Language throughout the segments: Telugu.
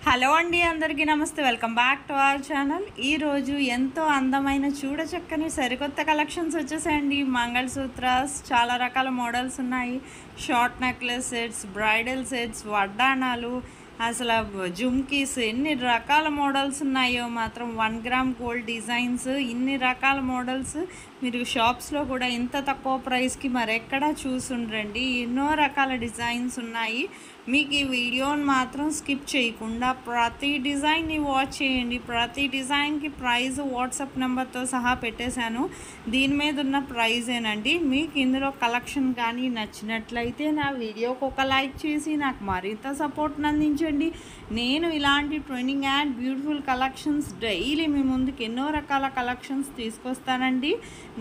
హలో అండి, అందరికీ నమస్తే. Welcome back to our channel. ఈరోజు ఎంతో అందమైన చూడచక్కని సరికొత్త కలెక్షన్స్ వచ్చేసాయండి. మంగళసూత్రాస్ చాలా రకాల మోడల్స్ ఉన్నాయి. Short necklace sets, bridal sets, వడ్డాణాలు, అసలు జుమ్కీస్, ఎన్ని రకాల మోడల్స్ ఉన్నాయో మాత్రం 1 గ్రామ్ గోల్డ్ డిజైన్స్, ఇన్ని రకాల మోడల్స్ మీరు షాప్స్లో కూడా ఇంత తక్కువ ప్రైస్కి మరెక్కడా చూసుండ్రండి. ఎన్నో రకాల డిజైన్స్ ఉన్నాయి. మీకు ఈ వీడియోని మాత్రం స్కిప్ చేయకుండా ప్రతి డిజైన్ని వాచ్ చేయండి. ప్రతి డిజైన్కి ప్రైస్ వాట్సాప్ నెంబర్తో సహా పెట్టేశాను. దీని మీద ఉన్న ప్రైజేనండి. మీకు ఇందులో కలెక్షన్ కానీ నచ్చినట్లయితే నా వీడియోకి ఒక లైక్ చేసి నాకు మరింత సపోర్ట్ని అందించండి. నేను ఇలాంటి trending and beautiful collections daily మీ ముందుకు ఎన్నో రకాల కలెక్షన్స్ తీసుకొస్తానండి.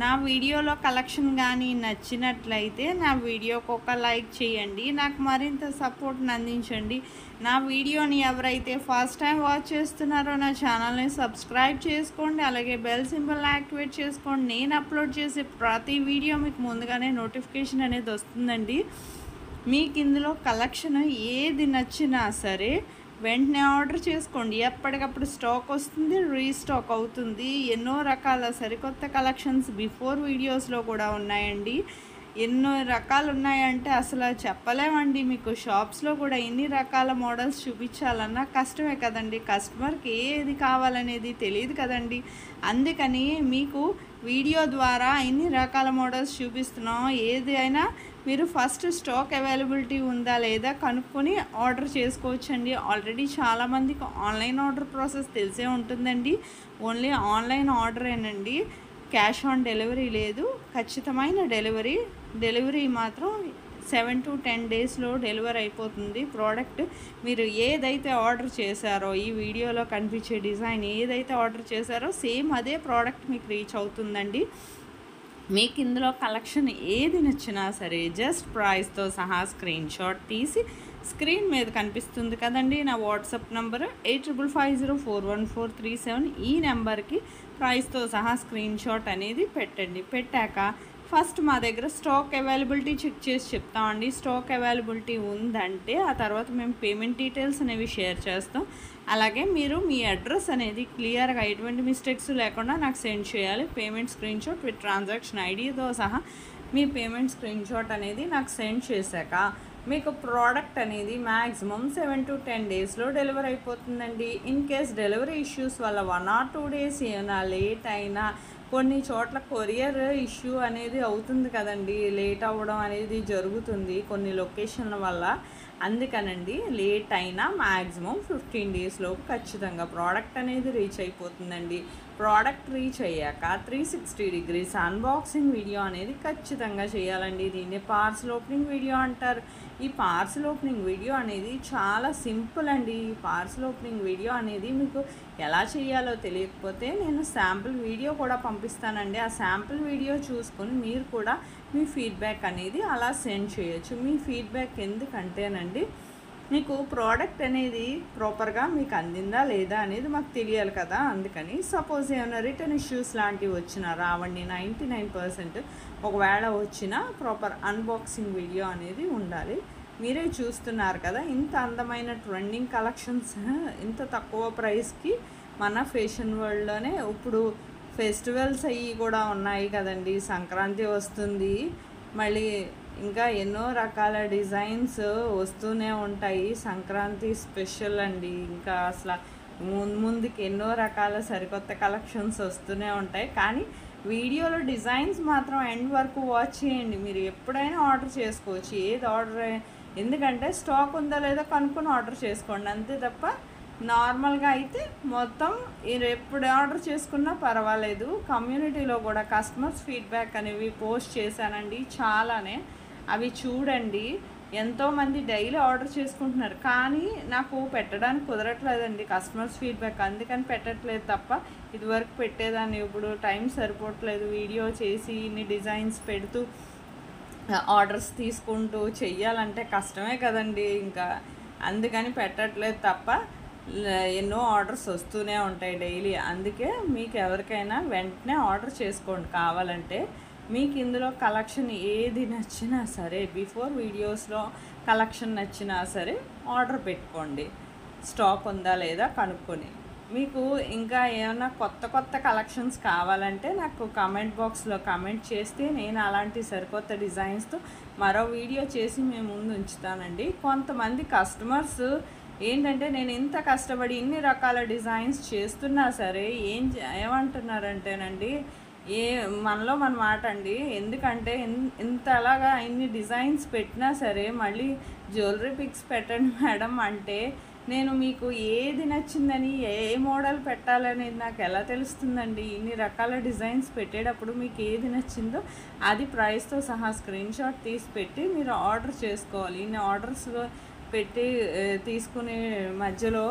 నా వీడియోలో కలెక్షన్ కానీ నచ్చినట్లయితే నా వీడియోకి ఒక లైక్ చేయండి. నాకు మరింత సపోర్ట్ని అందించండి. నా వీడియోని ఎవరైతే ఫస్ట్ టైం వాచ్ చేస్తున్నారో నా ఛానల్ని సబ్స్క్రైబ్ చేసుకోండి. అలాగే బెల్ సింబల్ యాక్టివేట్ చేసుకోండి. నేను అప్లోడ్ చేసే ప్రతి వీడియో మీకు ముందుగానే నోటిఫికేషన్ అనేది వస్తుందండి. మీకు ఇందులో కలెక్షన్ ఏది నచ్చినా సరే వెంటనే ఆర్డర్ చేసుకోండి. ఎప్పటికప్పుడు స్టాక్ వస్తుంది, రీస్టాక్ అవుతుంది. ఎన్నో రకాల సరికొత్త కలెక్షన్స్ బిఫోర్ వీడియోస్లో కూడా ఉన్నాయండి. ఎన్నో రకాలు ఉన్నాయంటే అసలు చెప్పలేమండి. మీకు షాప్స్లో కూడా ఎన్ని రకాల మోడల్స్ చూపించాలన్నా కష్టమే కదండి. కస్టమర్కి ఏది కావాలనేది తెలియదు కదండి. అందుకని మీకు వీడియో ద్వారా ఎన్ని రకాల మోడల్స్ చూపిస్తున్నాం. ఏది అయినా మీరు ఫస్ట్ స్టాక్ అవైలబిలిటీ ఉందా లేదా కనుక్కొని ఆర్డర్ చేసుకోవచ్చండి. ఆల్రెడీ చాలామందికి ఆన్లైన్ ఆర్డర్ ప్రాసెస్ తెలిసే ఉంటుందండి. ఓన్లీ ఆన్లైన్ ఆర్డరేనండి. క్యాష్ ఆన్ డెలివరీ లేదు. ఖచ్చితమైన డెలివరీ మాత్రం 7 to 10 డేస్లో డెలివరీ అయిపోతుంది. ప్రోడక్ట్ మీరు ఏదైతే ఆర్డర్ చేశారో, ఈ వీడియోలో కనిపించే డిజైన్ ఏదైతే ఆర్డర్ చేశారో సేమ్ అదే ప్రోడక్ట్ మీకు రీచ్ అవుతుందండి. మీకు ఇందులో కలెక్షన్ ఏది నచ్చినా సరే జస్ట్ ప్రైస్తో సహా స్క్రీన్ షాట్ తీసి స్క్రీన్ మీద కనిపిస్తుంది కదండి నా వాట్సాప్ నెంబర్ 8550411437. ఈ నెంబర్కి ప్రైస్తో సహా స్క్రీన్ షాట్ అనేది పెట్టండి. పెట్టాక ఫస్ట్ మా దగ్గర స్టాక్ అవైలబిలిటీ చెక్ చేసి చెప్తామండి. స్టాక్ అవైలబిలిటీ ఉందంటే ఆ తర్వాత మేము పేమెంట్ డీటెయిల్స్ అనేవి షేర్ చేస్తాం. అలాగే మీరు మీ అడ్రస్ అనేది క్లియర్గా ఎటువంటి మిస్టేక్స్ లేకుండా నాకు సెండ్ చేయాలి. Payment screen shot with transaction ఐడితో సహా మీ పేమెంట్ స్క్రీన్ షాట్ అనేది నాకు సెండ్ చేశాక మీకు ప్రోడక్ట్ అనేది మ్యాక్సిమం 7 to 10 డేస్లో డెలివరీ అయిపోతుందండి. ఇన్ కేస్ డెలివరీ ఇష్యూస్ వల్ల 1 or 2 డేస్ ఏమైనా లేట్ అయినా, కొన్ని చోట్ల కొరియర్ ఇష్యూ అనేది అవుతుంది కదండి, లేట్ అవ్వడం అనేది జరుగుతుంది కొన్ని లొకేషన్ల వల్ల. అందుకనండి లేట్ అయినా మ్యాక్సిమం 15 డేస్లోపు ఖచ్చితంగా ప్రోడక్ట్ అనేది రీచ్ అయిపోతుందండి. ప్రోడక్ట్ రీచ్ అయ్యాక 360 degrees అన్బాక్సింగ్ వీడియో అనేది ఖచ్చితంగా చేయాలండి. దీన్ని పార్సల్ ఓపెనింగ్ వీడియో అంటారు. ఈ పార్సల్ ఓపెనింగ్ వీడియో అనేది చాలా సింపుల్ అండి. ఈ పార్సల్ ఓపెనింగ్ వీడియో అనేది మీకు ఎలా చేయాలో తెలియకపోతే నేను శాంపుల్ వీడియో కూడా పంపిస్తానండి. ఆ శాంపుల్ వీడియో చూసుకొని మీరు కూడా మీ ఫీడ్బ్యాక్ అనేది అలా సెండ్ చేయొచ్చు. మీ ఫీడ్బ్యాక్ ఎందుకంటేనండి మీకు ప్రోడక్ట్ అనేది ప్రాపర్గా మీకు అందిందా లేదా అనేది మాకు తెలియాలి కదా. అందుకని సపోజ్ ఏమైనా రిటర్న్ ఇష్యూస్ లాంటివి వచ్చినా రావండి. 99% ఒకవేళ వచ్చినా ప్రాపర్ అన్బాక్సింగ్ వీడియో అనేది ఉండాలి. మీరే చూస్తున్నారు కదా ఇంత అందమైన ట్రెండింగ్ కలెక్షన్స్ ఇంత తక్కువ ప్రైస్కి మన ఫ్యాషన్ వరల్డ్లోనే. ఇప్పుడు ఫెస్టివల్స్ అవి కూడా ఉన్నాయి కదండి. సంక్రాంతి వస్తుంది, మళ్ళీ ఇంకా ఎన్నో రకాల డిజైన్స్ వస్తూనే ఉంటాయి. సంక్రాంతి స్పెషల్ అండి. ఇంకా అసలు ముందుకి ఎన్నో రకాల సరికొత్త కలెక్షన్స్ వస్తూనే ఉంటాయి. కానీ వీడియోలో డిజైన్స్ మాత్రం ఎండ్ వరకు వాచ్ చేయండి. మీరు ఎప్పుడైనా ఆర్డర్ చేసుకోవచ్చు. ఏది ఆర్డర్ ఎందుకంటే స్టాక్ ఉందా లేదా కనుక్కొని ఆర్డర్ చేసుకోండి అంతే తప్ప నార్మల్గా అయితే మొత్తం ఎప్పుడు ఆర్డర్ చేసుకున్నా పర్వాలేదు. కమ్యూనిటీలో కూడా కస్టమర్స్ ఫీడ్బ్యాక్ అనేవి పోస్ట్ చేశానండి చాలానే. అవి చూడండి. ఎంతోమంది డైలీ ఆర్డర్ చేసుకుంటున్నారు కానీ నాకు పెట్టడానికి కుదరట్లేదండి కస్టమర్స్ ఫీడ్బ్యాక్. అందుకని పెట్టట్లేదు తప్ప ఇదివరకు పెట్టేదాన్ని. ఇప్పుడు టైం సరిపోవట్లేదు. వీడియో చేసి ఇన్ని డిజైన్స్ పెడుతూ ఆర్డర్స్ తీసుకుంటూ చెయ్యాలంటే కష్టమే కదండి. ఇంకా అందుకని పెట్టట్లేదు తప్ప ఎన్నో ఆర్డర్స్ వస్తూనే ఉంటాయి డైలీ. అందుకే మీకు ఎవరికైనా వెంటనే ఆర్డర్ చేసుకోండి కావాలంటే. మీకు ఇందులో కలెక్షన్ ఏది నచ్చినా సరే బిఫోర్ వీడియోస్లో కలెక్షన్ నచ్చినా సరే ఆర్డర్ పెట్టుకోండి. స్టాక్ ఉందా లేదా కనుక్కొని. మీకు ఇంకా ఏమైనా కొత్త కలెక్షన్స్ కావాలంటే నాకు కామెంట్ బాక్స్లో కామెంట్ చేస్తే నేను అలాంటి సరికొత్త డిజైన్స్తో మరో వీడియో చేసి మేము ముందు ఉంచుతానండి. కొంతమంది కస్టమర్స్ ఏంటంటే నేను ఇంత కష్టపడి ఇన్ని రకాల డిజైన్స్ చేస్తున్నా సరే ఏమంటున్నారంటేనండి, మనలో మన మాట అండి, ఎందుకంటే ఇంతలాగా ఇన్ని డిజైన్స్ పెట్టినా సరే మళ్ళీ జ్యువెలరీ పిక్స్ పెట్టండి మేడం అంటే, నేను మీకు ఏది నచ్చిందని ఏ మోడల్ పెట్టాలనేది నాకు ఎలా తెలుస్తుందండి? ఇన్ని రకాల డిజైన్స్ పెట్టేటప్పుడు మీకు ఏది నచ్చిందో అది ప్రైస్తో సహా స్క్రీన్ షాట్ తీసి పెట్టి మీరు ఆర్డర్ చేసుకోవాలి. ఇన్ని ఆర్డర్స్ పెట్టి తీసుకునే మధ్యలో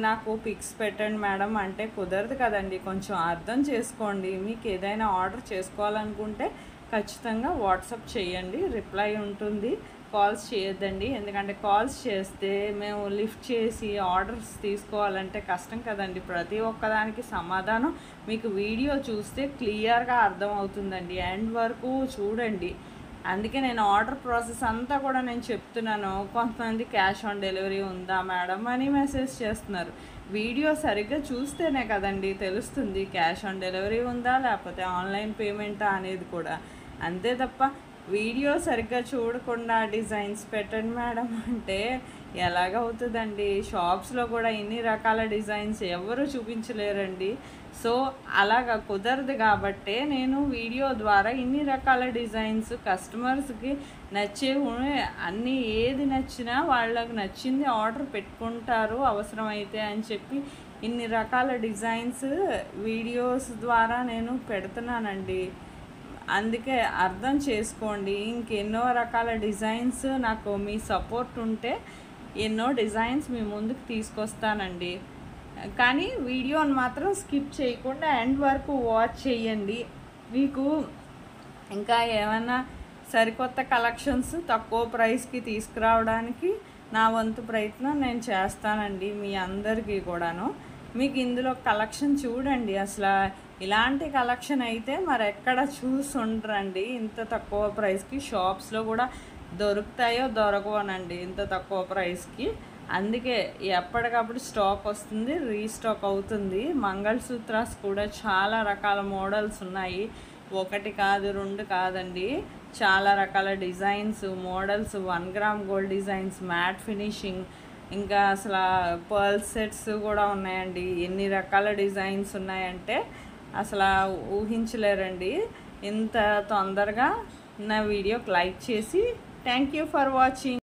నాకు పిక్స్ పెట్టండి మేడం అంటే కుదరదు కదండి. కొంచెం అర్థం చేసుకోండి. మీకు ఏదైనా ఆర్డర్ చేసుకోవాలనుకుంటే ఖచ్చితంగా వాట్సాప్ చేయండి, రిప్లై ఉంటుంది. కాల్స్ చేయొద్దండి, ఎందుకంటే కాల్స్ చేస్తే మేము లిఫ్ట్ చేసి ఆర్డర్స్ తీసుకోవాలంటే కష్టం కదండి. ప్రతి ఒక్కదానికి సమాధానం మీకు వీడియో చూస్తే క్లియర్గా అర్థమవుతుందండి. ఎండ్ వరకు చూడండి. అందుకే నేను ఆర్డర్ ప్రాసెస్ అంతా కూడా నేను చెప్తున్నాను. కొంతమంది క్యాష్ ఆన్ డెలివరీ ఉందా మేడం అని మెసేజ్ చేస్తున్నారు. వీడియో సరిగ్గా చూస్తేనే కదండి తెలుస్తుంది క్యాష్ ఆన్ డెలివరీ ఉందా లేకపోతే ఆన్లైన్ పేమెంటా అనేది కూడా. అంతే తప్ప వీడియో సరిగ్గా చూడకుండా డిజైన్స్ పెట్టండి మేడం అంటే ఎలాగవుతుందండి? షాప్స్లో కూడా ఇన్ని రకాల డిజైన్స్ ఎవరు చూపించలేరండి. సో అలాగా కుదరదు కాబట్టే నేను వీడియో ద్వారా ఇన్ని రకాల డిజైన్స్ కస్టమర్స్కి నచ్చేవి అన్నీ, ఏది నచ్చినా వాళ్ళకి నచ్చింది ఆర్డర్ పెట్టుకుంటారు అవసరమైతే అని చెప్పి ఇన్ని రకాల డిజైన్స్ వీడియోస్ ద్వారా నేను పెడుతున్నానండి. అందుకే అర్థం చేసుకోండి. ఇంకెన్నో రకాల డిజైన్స్ నాకు మీ సపోర్ట్ ఉంటే ఎన్నో డిజైన్స్ మీ ముందుకు తీసుకొస్తానండి. కానీ వీడియోని మాత్రం స్కిప్ చేయకుండా ఎండ్ వరకు వాచ్ చేయండి. మీకు ఇంకా ఏమైనా సరికొత్త కలెక్షన్స్ తక్కువ ప్రైస్కి తీసుకురావడానికి నా వంతు ప్రయత్నం నేను చేస్తానండి మీ అందరికీ కూడాను. మీకు ఇందులో కలెక్షన్ చూడండి, అసలు ఇలాంటి కలెక్షన్ అయితే మరి ఎక్కడ చూసుండ్రండి ఇంత తక్కువ ప్రైస్కి. షాప్స్లో కూడా దొరుకుతాయో దొరకవనండి ఇంత తక్కువ ప్రైస్కి. అందుకే ఎప్పటికప్పుడు స్టాక్ వస్తుంది, రీస్టాక్ అవుతుంది. మంగళసూత్రాస్ కూడా చాలా రకాల మోడల్స్ ఉన్నాయి. ఒకటి కాదు, రెండు కాదండి, చాలా రకాల designs, models, 1 gram gold designs, matte finishing, ఇంకా అసలు పర్ల్ సెట్స్ కూడా ఉన్నాయండి. ఎన్ని రకాల డిజైన్స్ ఉన్నాయంటే అసలు ఊహించలేరండి. ఇంత తొందరగా నా వీడియోకి లైక్ చేసి థ్యాంక్ యూ ఫర్ వాచింగ్.